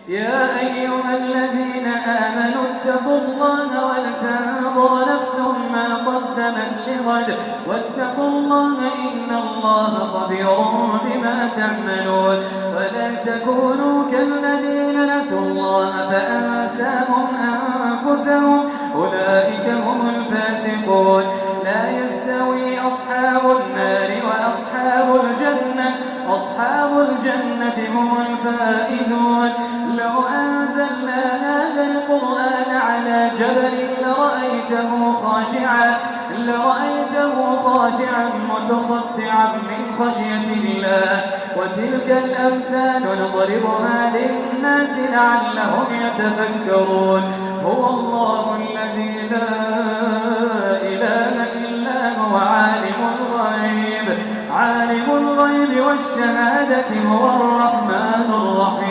يا أيها الذين آمنوا اتقوا الله ولتنظر نفس ما قدمت لغد واتقوا الله إن الله خبير بما تعملون. ولا تكونوا كالذين نسوا الله فأنساهم أنفسهم أولئك هم الفاسقون. لا يستوي أصحاب النار وأصحاب الجنة، أصحاب الجنة هم الفائزون. لو أنزلنا هذا القرآن على جبل لرأيته خاشعا متصدعا من خشية الله. وتلك الأمثال نضربها للناس لعلهم يتفكرون. هو الله الذي لا إله إلا هو عالم الغيب والشهادة هو الرحمن الرحيم.